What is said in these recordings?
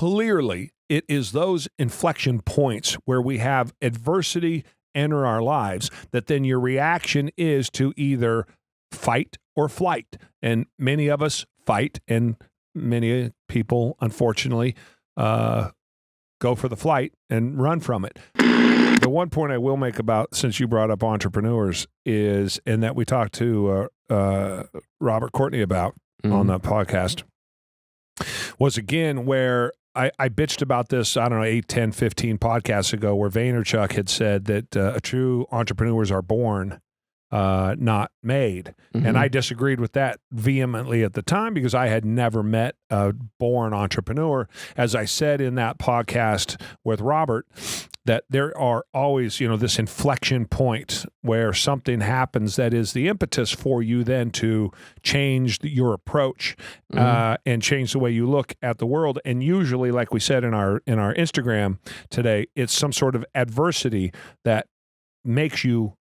clearly, it is those inflection points where we have adversity enter our lives that then your reaction is to either fight or flight. And many of us fight, and many people, unfortunately, go for the flight and run from it. The one point I will make about, since you brought up entrepreneurs, is, and that we talked to Robert Courtney about on the podcast, was again where I bitched about this, I don't know, 8, 10, 15 podcasts ago, where Vaynerchuk had said that true entrepreneurs are born, not made. And I disagreed with that vehemently at the time because I had never met a born entrepreneur. As I said in that podcast with Robert, that there are always, this inflection point where something happens that is the impetus for you then to change your approach and change the way you look at the world. And usually, like we said in our Instagram today, it's some sort of adversity that makes you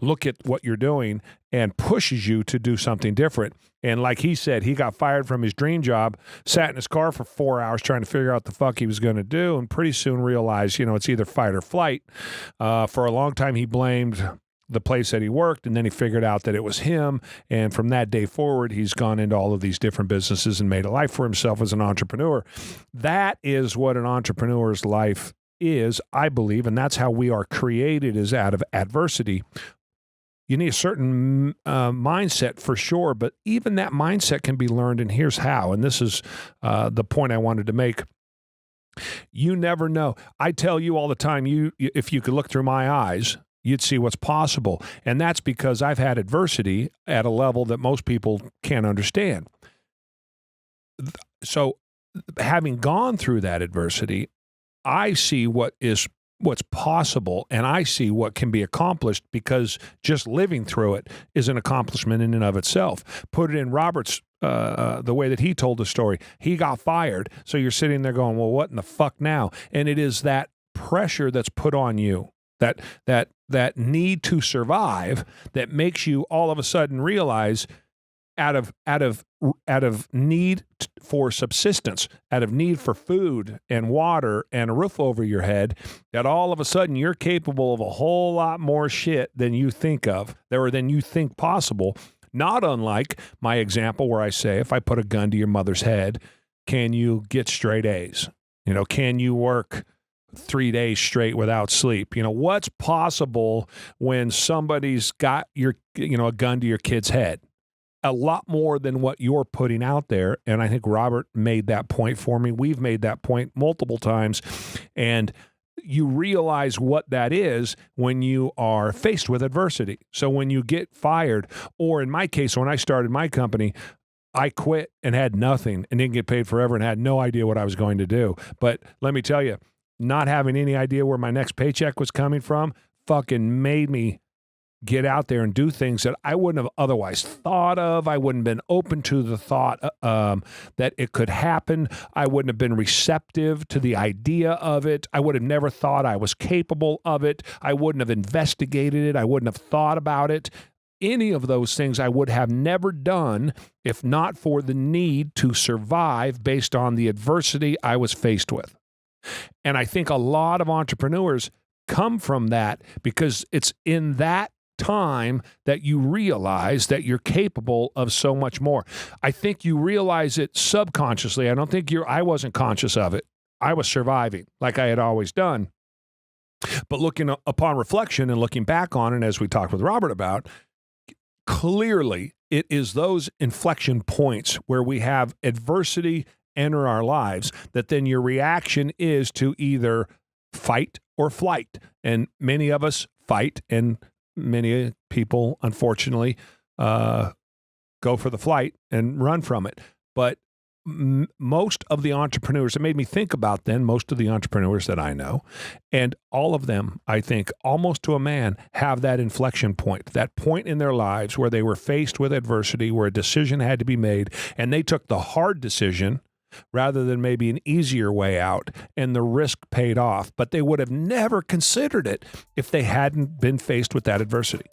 look at what you're doing and pushes you to do something different. And like he said, he got fired from his dream job, sat in his car for 4 hours trying to figure out the fuck he was going to do, and pretty soon realized, it's either fight or flight. For a long time, he blamed the place that he worked, and then he figured out that it was him. And from that day forward, he's gone into all of these different businesses and made a life for himself as an entrepreneur. That is what an entrepreneur's life is, I believe, and that's how we are created, is out of adversity. You need a certain mindset for sure, but even that mindset can be learned, and here's how. And this is the point I wanted to make. You never know. I tell you all the time, if you could look through my eyes, you'd see what's possible. And that's because I've had adversity at a level that most people can't understand. So having gone through that adversity, I see what's possible, and I see what can be accomplished, because just living through it is an accomplishment in and of itself. Put it in Robert's, the way that he told the story. He got fired, so you're sitting there going, well, what in the fuck now? And it is that pressure that's put on you, that need to survive, that makes you all of a sudden realize, out of need for subsistence, out of need for food and water and a roof over your head, that all of a sudden you're capable of a whole lot more shit than you think of, or than you think possible. Not unlike my example where I say, if I put a gun to your mother's head, can you get straight A's? Can you work 3 days straight without sleep? What's possible when somebody's got a gun to your kid's head? A lot more than what you're putting out there. And I think Robert made that point for me. We've made that point multiple times. And you realize what that is when you are faced with adversity. So when you get fired, or in my case, when I started my company, I quit and had nothing and didn't get paid forever and had no idea what I was going to do. But let me tell you, not having any idea where my next paycheck was coming from fucking made me get out there and do things that I wouldn't have otherwise thought of. I wouldn't have been open to the thought that it could happen. I wouldn't have been receptive to the idea of it. I would have never thought I was capable of it. I wouldn't have investigated it. I wouldn't have thought about it. Any of those things I would have never done if not for the need to survive based on the adversity I was faced with. And I think a lot of entrepreneurs come from that, because it's in that time that you realize that you're capable of so much more. I think you realize it subconsciously. I don't think I wasn't conscious of it. I was surviving like I had always done. But looking upon reflection and looking back on it, as we talked with Robert about, clearly it is those inflection points where we have adversity enter our lives that then your reaction is to either fight or flight. And many of us fight, and many people, unfortunately, go for the flight and run from it. But most of the entrepreneurs, it made me think about then, most of the entrepreneurs that I know, and all of them, I think, almost to a man, have that inflection point, that point in their lives where they were faced with adversity, where a decision had to be made, and they took the hard decision rather than maybe an easier way out, and the risk paid off. But they would have never considered it if they hadn't been faced with that adversity.